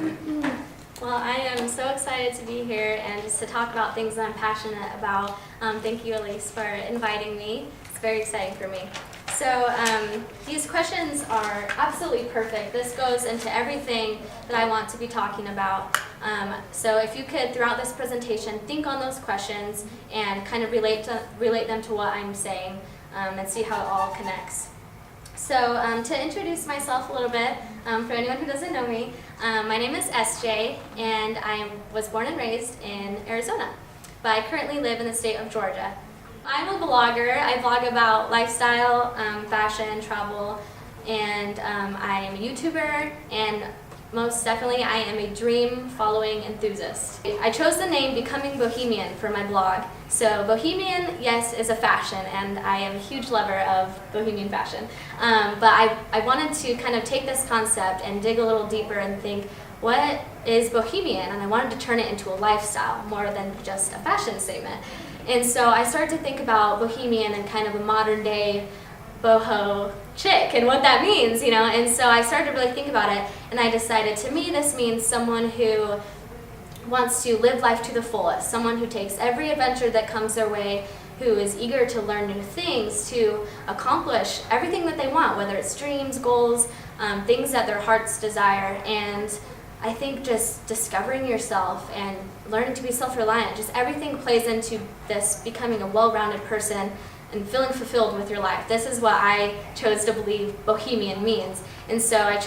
Well, I am so excited to be here and just to talk about things that I'm passionate about. Thank you, Elise, for inviting me. It's very exciting for me. So these questions are absolutely perfect. This goes into everything that I want to be talking about. So if you could, throughout this presentation, think on those questions and kind of relate them to what I'm saying and see how it all connects. So to introduce myself a little bit, for anyone who doesn't know me, my name is SJ, and I was born and raised in Arizona, but I currently live in the state of Georgia. I'm a blogger. I blog about lifestyle, fashion, travel, and I am a YouTuber, and most definitely I am a dream-following enthusiast. I chose the name Becoming Bohemian for my blog. So Bohemian, yes, is a fashion, and I am a huge lover of bohemian fashion. But I wanted to kind of take this concept and dig a little deeper and think, what is bohemian? And I wanted to turn it into a lifestyle more than just a fashion statement. And so I started to think about bohemian and kind of a modern day boho chick and what that means, you know. And so I started to really think about it, and I decided, to me, this means someone who wants to live life to the fullest, someone who takes every adventure that comes their way, who is eager to learn new things, to accomplish everything that they want, whether it's dreams, goals, things that their hearts desire. And I think just discovering yourself and learning to be self-reliant, just everything plays into this becoming a well-rounded person and feeling fulfilled with your life. This is what I chose to believe bohemian means. And so I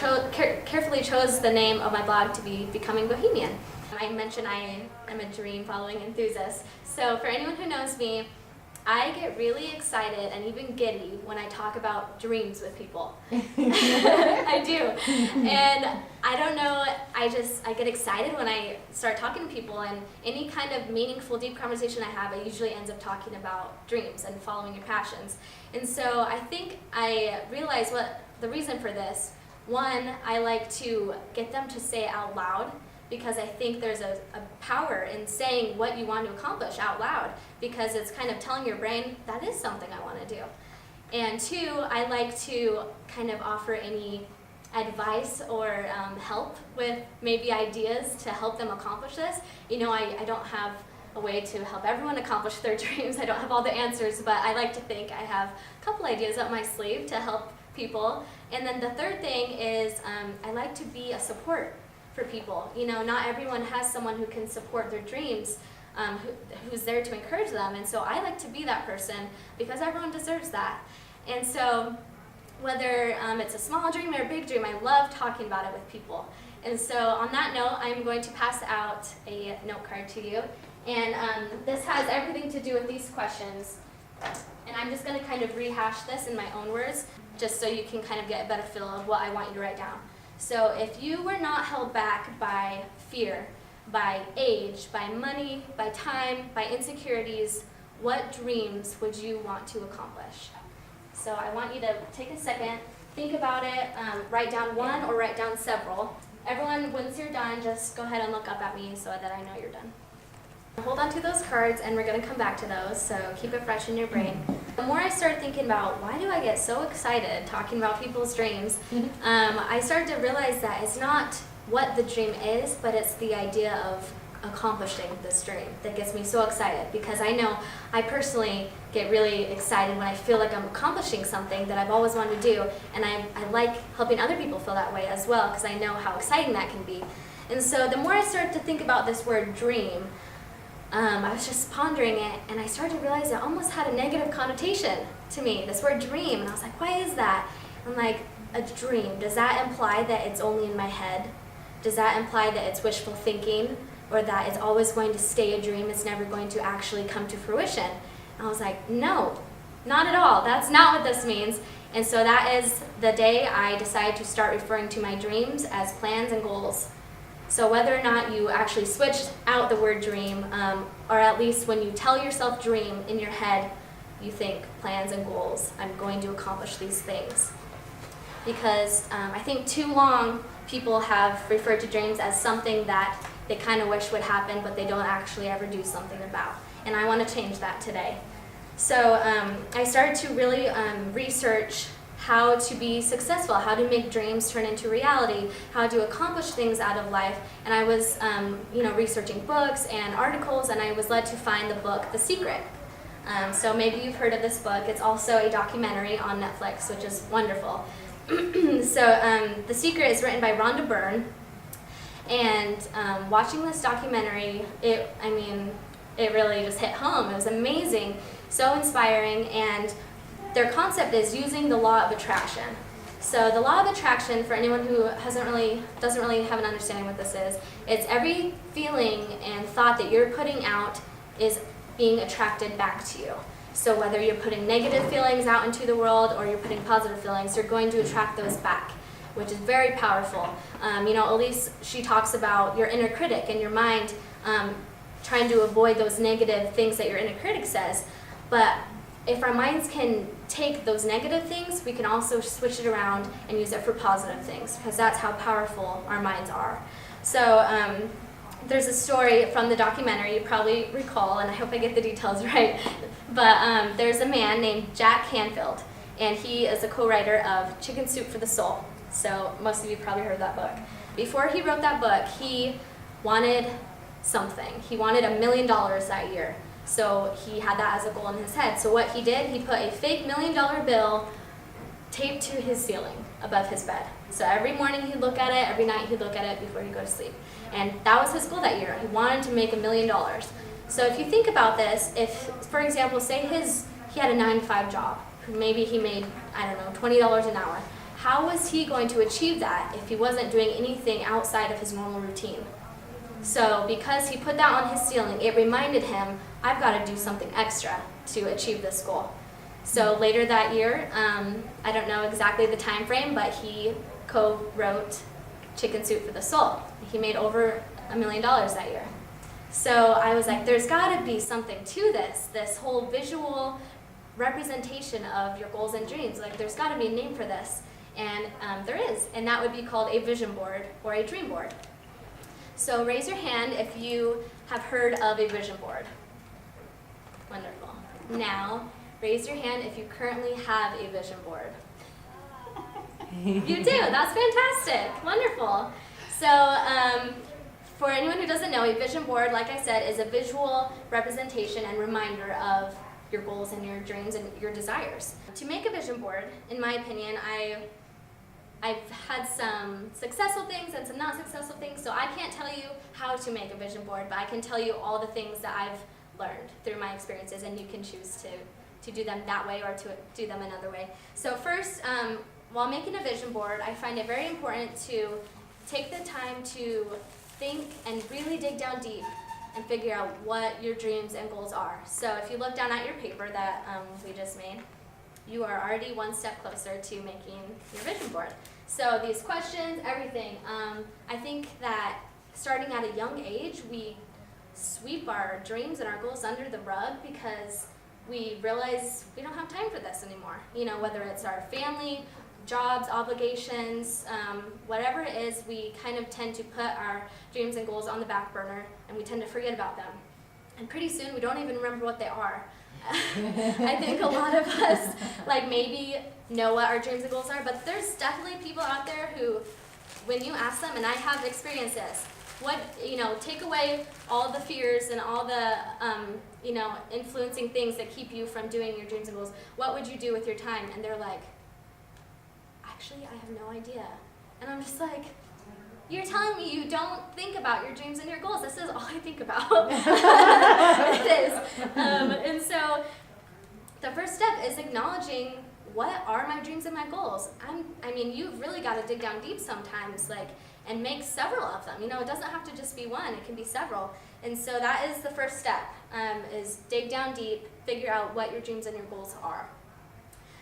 carefully chose the name of my blog to be Becoming Bohemian. I mentioned I am a dream-following enthusiast. So for anyone who knows me, I get really excited and even giddy when I talk about dreams with people. I do. And I don't know, I get excited when I start talking to people, and any kind of meaningful, deep conversation I have, it usually ends up talking about dreams and following your passions. And so I think I realized what the reason for this. One, I like to get them to say it out loud, because I think there's a power in saying what you want to accomplish out loud, because it's kind of telling your brain, that is something I want to do. And two, I like to kind of offer any advice or help with maybe ideas to help them accomplish this. You know, I don't have a way to help everyone accomplish their dreams. I don't have all the answers, but I like to think I have a couple ideas up my sleeve to help people. And then the third thing is I like to be a support for people. You know, not everyone has someone who can support their dreams, who's there to encourage them. And so I like to be that person, because everyone deserves that. And so whether it's a small dream or a big dream, I love talking about it with people. And so on that note, I'm going to pass out a note card to you. And this has everything to do with these questions. And I'm just going to kind of rehash this in my own words, just so you can kind of get a better feel of what I want you to write down. So if you were not held back by fear, by age, by money, by time, by insecurities, what dreams would you want to accomplish? So I want you to take a second, think about it, write down one or write down several. Everyone, once you're done, just go ahead and look up at me so that I know you're done. Hold on to those cards, and we're going to come back to those, so keep it fresh in your brain. The more I started thinking about why do I get so excited talking about people's dreams, I started to realize that it's not what the dream is, but it's the idea of accomplishing this dream that gets me so excited, because I know I personally get really excited when I feel like I'm accomplishing something that I've always wanted to do, and I like helping other people feel that way as well, because I know how exciting that can be. And so the more I started to think about this word dream, I was just pondering it, and I started to realize it almost had a negative connotation to me, this word dream. And I was like, why is that? I'm like, a dream, does that imply that it's only in my head? Does that imply that it's wishful thinking, or that it's always going to stay a dream, it's never going to actually come to fruition? And I was like, no, not at all. That's not what this means. And so that is the day I decided to start referring to my dreams as plans and goals. So whether or not you actually switched out the word dream, or at least when you tell yourself dream in your head, you think plans and goals. I'm going to accomplish these things. Because I think too long people have referred to dreams as something that they kind of wish would happen, but they don't actually ever do something about. And I want to change that today. So I started to really research how to be successful, how to make dreams turn into reality, how to accomplish things out of life. And I was researching books and articles, and I was led to find the book The Secret. So maybe you've heard of this book. It's also a documentary on Netflix, which is wonderful. So The Secret is written by Rhonda Byrne, and watching this documentary, it really just hit home. It was amazing, so inspiring, and their concept is using the law of attraction. So the law of attraction, for anyone who doesn't really have an understanding what this is, it's every feeling and thought that you're putting out is being attracted back to you. So whether you're putting negative feelings out into the world or you're putting positive feelings, you're going to attract those back, which is very powerful. Elise, she talks about your inner critic and your mind trying to avoid those negative things that your inner critic says. But if our minds can take those negative things, we can also switch it around and use it for positive things, because that's how powerful our minds are. So there's a story from the documentary you probably recall, and I hope I get the details right, but there's a man named Jack Canfield, and he is a co-writer of Chicken Soup for the Soul. So most of you probably heard that book. Before he wrote that book, he wanted something. He wanted $1 million that year. So he had that as a goal in his head. So what he did, he put a fake $1 million bill taped to his ceiling above his bed. So every morning he'd look at it, every night he'd look at it before he'd go to sleep. And that was his goal that year. He wanted to make $1 million. So if you think about this, if, for example, say he had a 9-to-5 job, maybe he made, $20 an hour. How was he going to achieve that if he wasn't doing anything outside of his normal routine? So because he put that on his ceiling, it reminded him, I've got to do something extra to achieve this goal. So later that year, I don't know exactly the time frame, but he co-wrote Chicken Soup for the Soul. He made over $1 million that year. So I was like, there's got to be something to this whole visual representation of your goals and dreams. Like, there's got to be a name for this. And there is, and that would be called a vision board or a dream board. So raise your hand if you have heard of a vision board. Wonderful. Now, raise your hand if you currently have a vision board. You do. That's fantastic. Wonderful. So for anyone who doesn't know, a vision board, like I said, is a visual representation and reminder of your goals and your dreams and your desires. To make a vision board, in my opinion, I've had some successful things and some not successful things, so I can't tell you how to make a vision board, but I can tell you all the things that I've learned through my experiences, and you can choose to do them that way or to do them another way. So first, while making a vision board, I find it very important to take the time to think and really dig down deep and figure out what your dreams and goals are. So if you look down at your paper that we just made, you are already one step closer to making your vision board. So these questions, everything, I think that starting at a young age, we sweep our dreams and our goals under the rug because we realize we don't have time for this anymore. Whether it's our family, jobs, obligations, whatever it is, we kind of tend to put our dreams and goals on the back burner, and we tend to forget about them. And pretty soon, we don't even remember what they are. I think a lot of us, maybe know what our dreams and goals are, but there's definitely people out there who, when you ask them, and I have experienced this, take away all the fears and all the, influencing things that keep you from doing your dreams and goals. What would you do with your time? And they're like, actually, I have no idea. And I'm just like, you're telling me you don't think about your dreams and your goals. This is all I think about. It is. And so the first step is acknowledging, what are my dreams and my goals? You've really got to dig down deep sometimes, and make several of them. It doesn't have to just be one. It can be several. And so that is the first step, is dig down deep, figure out what your dreams and your goals are.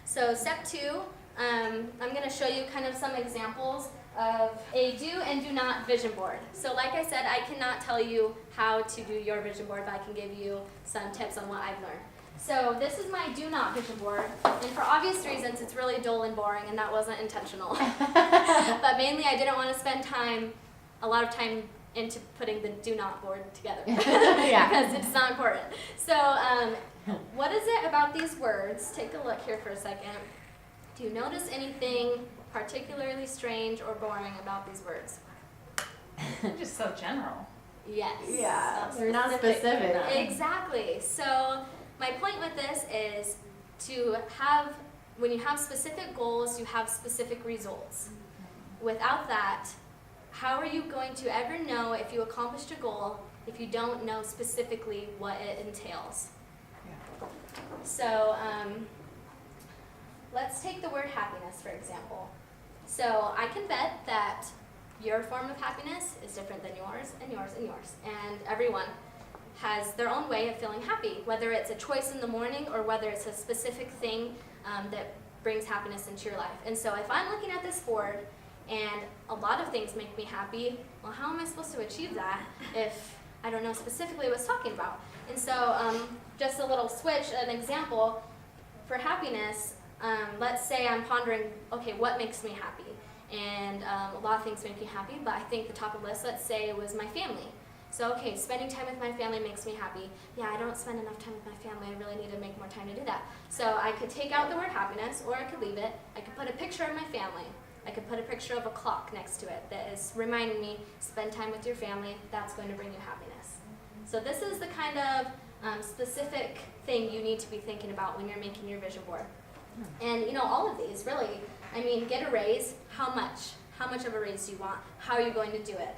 So step 2, I'm going to show you kind of some examples of a do and do not vision board. So like I said, I cannot tell you how to do your vision board, but I can give you some tips on what I've learned. So this is my do not vision board, and for obvious reasons, it's really dull and boring, and that wasn't intentional. But mainly, I didn't want to spend a lot of time into putting the do not board together, because it's not important. So what is it about these words? Take a look here for a second. Do you notice anything particularly strange or boring about these words? Just so general. Yes. Yeah, they're not specific. Exactly. So my point with this is to have, when you have specific goals, you have specific results. Without that, how are you going to ever know if you accomplished a goal if you don't know specifically what it entails? Yeah. So let's take the word happiness, for example. So I can bet that your form of happiness is different than yours, and yours, and yours. And everyone has their own way of feeling happy, whether it's a choice in the morning or whether it's a specific thing that brings happiness into your life. And so if I'm looking at this board and a lot of things make me happy, well, how am I supposed to achieve that if I don't know specifically what it's talking about? And so just a little switch, an example for happiness, let's say I'm pondering, okay, what makes me happy? And a lot of things make me happy, but I think the top of the list, let's say, it was my family. So, okay, spending time with my family makes me happy. Yeah, I don't spend enough time with my family. I really need to make more time to do that. So I could take out the word happiness, or I could leave it. I could put a picture of my family. I could put a picture of a clock next to it that is reminding me, spend time with your family. That's going to bring you happiness. So this is the kind of specific thing you need to be thinking about when you're making your vision board. And you know, all of these really, I mean, get a raise. How much? How much of a raise do you want? How are you going to do it?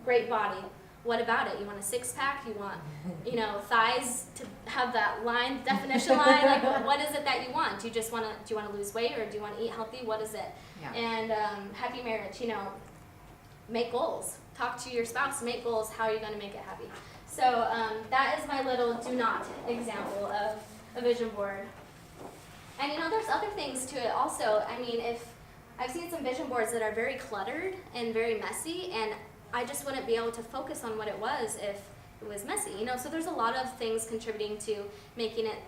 Great body. What about it? You want a six-pack? You want, you know, thighs to have that line, definition line? Like, what is it that you want? Do you just want to? Do you want to lose weight, or do you want to eat healthy? What is it? Yeah. And happy marriage. You know, make goals. Talk to your spouse. Make goals. How are you going to make it happy? So that is my little do not example of a vision board. And you know, there's other things to it also. I mean, if I've seen some vision boards that are very cluttered and very messy, and I just wouldn't be able to focus on what it was if it was messy. You know, so there's a lot of things contributing to making it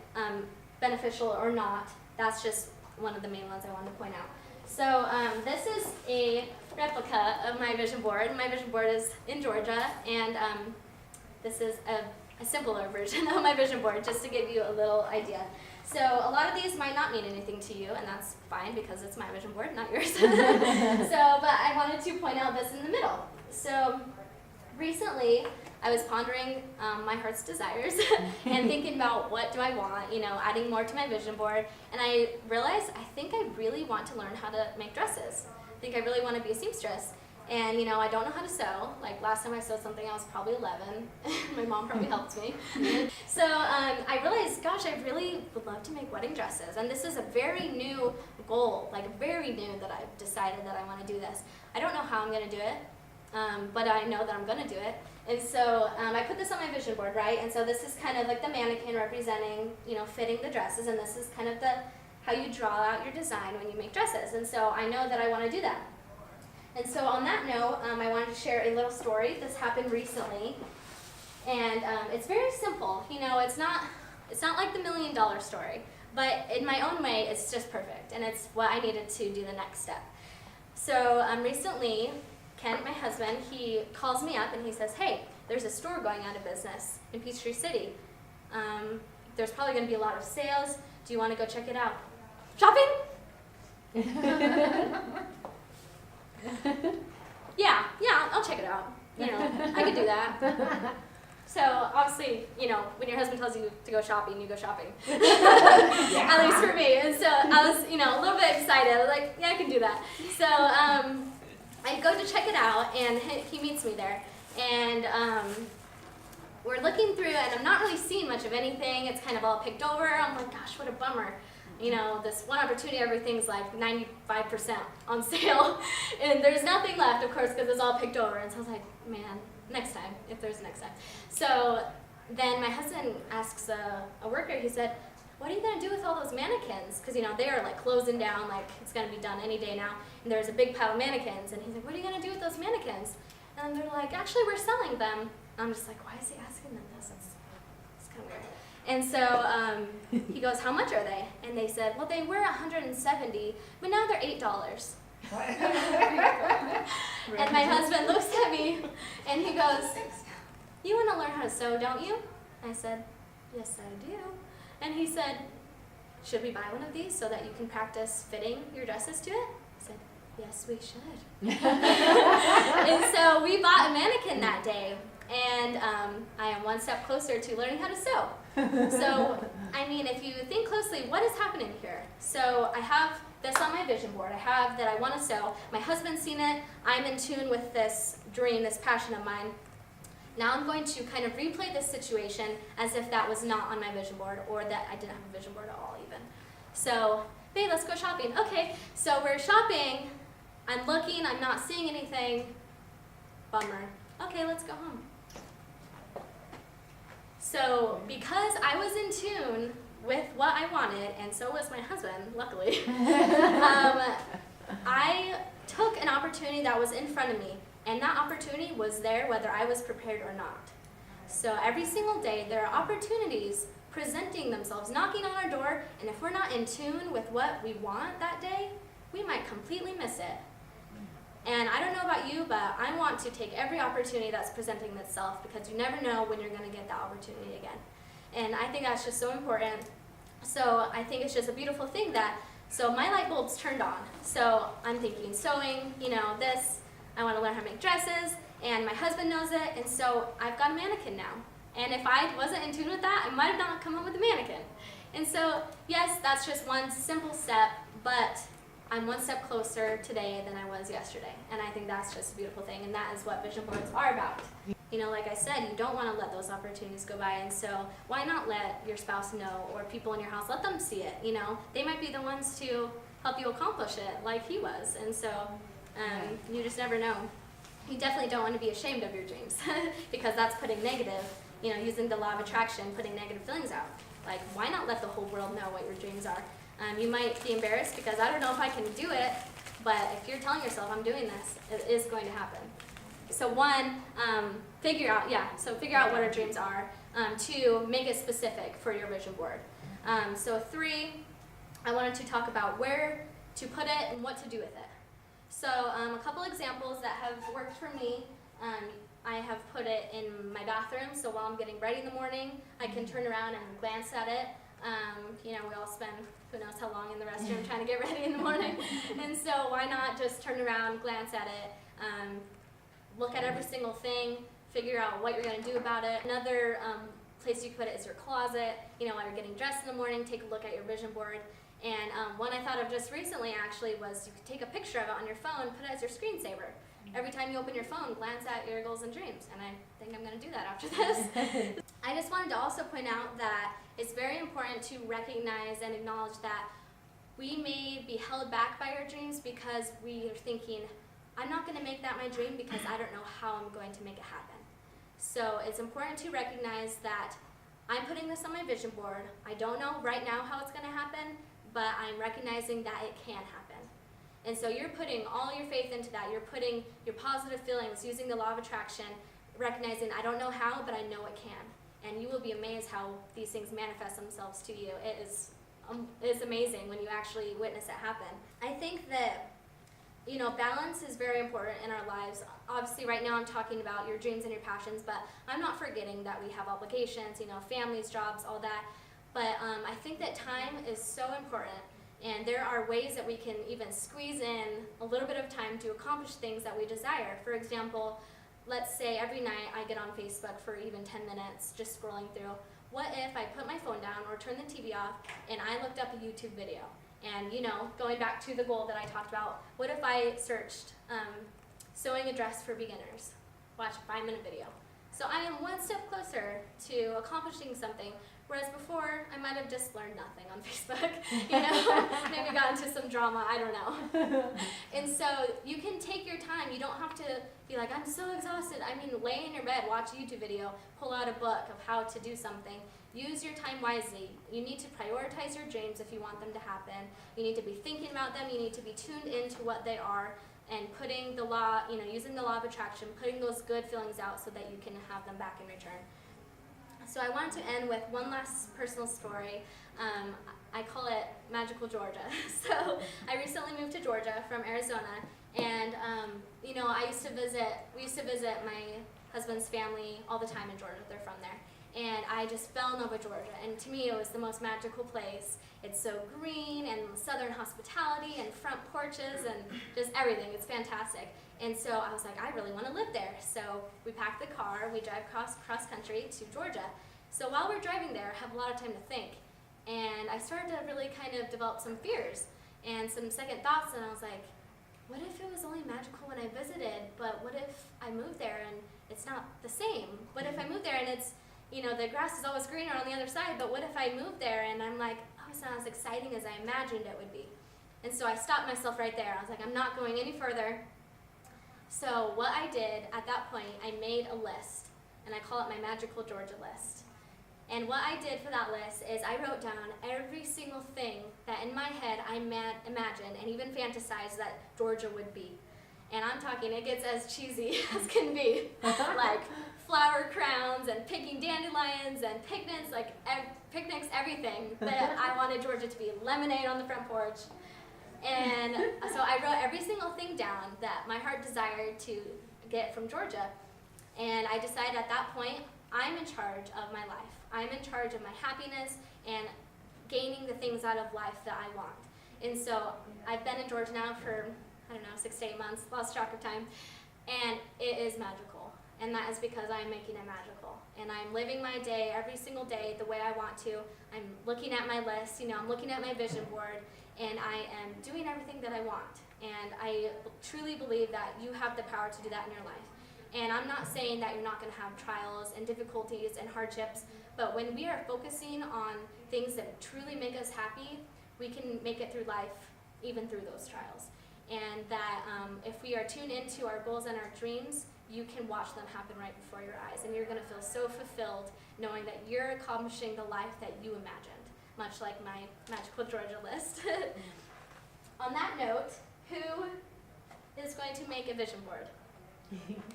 beneficial or not. That's just one of the main ones I wanted to point out. So this is a replica of my vision board. My vision board is in Georgia, and this is a simpler version of my vision board, just to give you a little idea. So a lot of these might not mean anything to you, and that's fine because it's my vision board, not yours. But I wanted to point out this in the middle. So recently, I was pondering my heart's desires and thinking about what do I want, you know, adding more to my vision board. And I realized I think I really want to learn how to make dresses. I think I really want to be a seamstress. And, you know, I don't know how to sew. Like, last time I sewed something, I was probably 11. My mom probably helped me. So I realized, gosh, I really would love to make wedding dresses. And this is a very new goal, like very new that I've decided that I want to do this. I don't know how I'm going to do it, but I know that I'm going to do it. And so I put this on my vision board, right? And so this is kind of like the mannequin representing, you know, fitting the dresses. And this is kind of how you draw out your design when you make dresses. And so I know that I want to do that. And so on that note, I wanted to share a little story. This happened recently, and it's very simple. You know, it's not like the $1 million story, but in my own way, it's just perfect, and it's what I needed to do the next step. So recently, Kent, my husband, he calls me up and he says, "Hey, there's a store going out of business in Peachtree City. There's probably going to be a lot of sales. Do you want to go check it out?" Shopping? Yeah, I'll check it out. You know, I could do that. So obviously, you know, when your husband tells you to go shopping, you go shopping. At least for me. And so I was, you know, a little bit excited. I was like, yeah, I can do that. So I go to check it out, and he meets me there. And we're looking through, and I'm not really seeing much of anything. It's kind of all picked over. I'm like, gosh, what a bummer. You know, this one opportunity, everything's like 95% on sale. And there's nothing left, of course, because it's all picked over. And so I was like, man, next time, if there's a next time. So then my husband asks a worker, he said, "What are you going to do with all those mannequins?" Because, you know, they are like closing down, like it's going to be done any day now. And there's a big pile of mannequins. And he's like, "What are you going to do with those mannequins?" And they're like, "Actually, we're selling them." I'm just like, why is he asking them this? It's kind of weird. And so he goes, "How much are they?" And they said, "Well, they were $170, but now they're $8. And my husband looks at me and he goes, "You want to learn how to sew, don't you?" I said, "Yes, I do." And he said, should we buy one of these so that you can practice fitting your dresses to it? I said, yes, we should. And so we bought a mannequin that day, and I am one step closer to learning how to sew. So, I mean, if you think closely, what is happening here? So I have this on my vision board. I have that I want to sew. My husband's seen it. I'm in tune with this dream, this passion of mine. Now I'm going to kind of replay this situation as if that was not on my vision board, or that I didn't have a vision board at all even. So, babe, let's go shopping. Okay, so we're shopping. I'm looking, I'm not seeing anything. Bummer. Okay, let's go home. So, because I was in tune with what I wanted, and so was my husband, luckily, I took an opportunity that was in front of me, and that opportunity was there whether I was prepared or not. So every single day, there are opportunities presenting themselves, knocking on our door, and if we're not in tune with what we want that day, we might completely miss it. And I don't know about you, but I want to take every opportunity that's presenting itself, because you never know when you're going to get that opportunity again. And I think that's just so important. So I think it's just a beautiful thing that, so my light bulb's turned on. So I'm thinking sewing, this, I want to learn how to make dresses, and my husband knows it, and so I've got a mannequin now. And if I wasn't in tune with that, I might have not come up with a mannequin. And so, yes, that's just one simple step, but I'm one step closer today than I was yesterday. And I think that's just a beautiful thing, and that is what vision boards are about. Like I said, you don't want to let those opportunities go by, and so why not let your spouse know, or people in your house, let them see it, They might be the ones to help you accomplish it, like he was, and so you just never know. You definitely don't want to be ashamed of your dreams, because that's putting negative, using the law of attraction, putting negative feelings out. Like, why not let the whole world know what your dreams are? You might be embarrassed because I don't know if I can do it, but if you're telling yourself I'm doing this, it is going to happen. So one, figure out what our dreams are. Two, make it specific for your vision board. So three, I wanted to talk about where to put it and what to do with it. So a couple examples that have worked for me. I have put it in my bathroom, so while I'm getting ready in the morning, I can turn around and glance at it. We all spend who knows how long in the restroom trying to get ready in the morning. And so why not just turn around, glance at it, look at every single thing, figure out what you're going to do about it. Another place you could put it is your closet. While you're getting dressed in the morning, take a look at your vision board. And one I thought of just recently actually was you could take a picture of it on your phone, put it as your screensaver. Every time you open your phone, glance at your goals and dreams. And I think I'm going to do that after this. I just wanted to also point out that it's very important to recognize and acknowledge that we may be held back by our dreams because we are thinking, I'm not going to make that my dream because I don't know how I'm going to make it happen. So it's important to recognize that I'm putting this on my vision board. I don't know right now how it's going to happen, but I'm recognizing that it can happen. And so you're putting all your faith into that. You're putting your positive feelings, using the law of attraction, recognizing I don't know how, but I know it can. And you will be amazed how these things manifest themselves to you. It is amazing when you actually witness it happen. I think that balance is very important in our lives. Obviously, right now I'm talking about your dreams and your passions, but I'm not forgetting that we have obligations, families, jobs, all that. But I think that time is so important. And there are ways that we can even squeeze in a little bit of time to accomplish things that we desire. For example, let's say every night I get on Facebook for even 10 minutes just scrolling through. What if I put my phone down or turn the TV off and I looked up a YouTube video? And going back to the goal that I talked about, what if I searched sewing a dress for beginners? Watch a 5-minute video. So I am one step closer to accomplishing something, whereas before I might have just learned nothing on Facebook, maybe got into some drama, I don't know. And so you can take your time. You don't have to be like, I'm so exhausted. I mean, lay in your bed, watch a YouTube video, pull out a book of how to do something. Use your time wisely. You need to prioritize your dreams if you want them to happen. You need to be thinking about them. You need to be tuned into what they are, and putting the law, using the law of attraction, putting those good feelings out so that you can have them back in return. So I wanted to end with one last personal story. I call it Magical Georgia. So I recently moved to Georgia from Arizona, and we used to visit my husband's family all the time in Georgia. They're from there. and I just fell in love with Georgia. And to me, it was the most magical place. It's so green and southern hospitality and front porches and just everything. It's fantastic. And so I was like, I really want to live there. So we packed the car, we drive cross country to Georgia. So while we're driving there, I have a lot of time to think. And I started to really kind of develop some fears and some second thoughts, and I was like, what if it was only magical when I visited, but what if I moved there and it's not the same? What if I moved there and it's, the grass is always greener on the other side, but what if I moved there and I'm like, oh, it's not as exciting as I imagined it would be? And so I stopped myself right there. I was like, I'm not going any further. So what I did at that point, I made a list, and I call it my Magical Georgia list. And what I did for that list is I wrote down every single thing that in my head I imagined and even fantasized that Georgia would be. And I'm talking, it gets as cheesy as can be. Like flower crowns and picking dandelions and picnics, everything that I wanted Georgia to be. Lemonade on the front porch. And so I wrote every single thing down that my heart desired to get from Georgia. And I decided at that point, I'm in charge of my life. I'm in charge of my happiness and gaining the things out of life that I want. And so I've been in Georgia now for, 6 to 8 months, lost track of time, and it is magical. And that is because I'm making it magical. And I'm living my day every single day the way I want to. I'm looking at my list, I'm looking at my vision board, and I am doing everything that I want. And I truly believe that you have the power to do that in your life. And I'm not saying that you're not going to have trials and difficulties and hardships, but when we are focusing on things that truly make us happy, we can make it through life, even through those trials. And that if we are tuned into our goals and our dreams, you can watch them happen right before your eyes. And you're going to feel so fulfilled knowing that you're accomplishing the life that you imagined, much like my Magical Georgia list. On that note, who is going to make a vision board?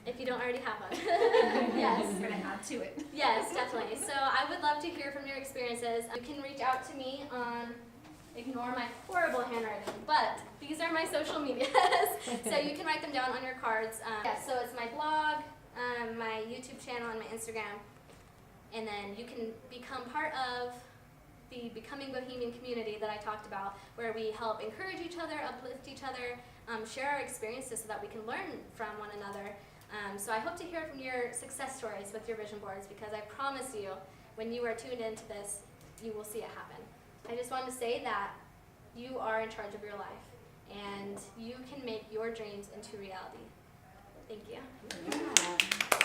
If you don't already have one. Yes. We're going to add to it. Yes, definitely. So I would love to hear from your experiences. You can reach out to me on, ignore my horrible handwriting, but these are my social medias. So you can write them down on your cards. So it's my blog, my YouTube channel, and my Instagram. And then you can become part of the Becoming Bohemian community that I talked about, where we help encourage each other, uplift each other, share our experiences so that we can learn from one another. So I hope to hear from your success stories with your vision boards, because I promise you, when you are tuned into this, you will see it happen. I just wanted to say that you are in charge of your life, and you can make your dreams into reality. Thank you. Yeah.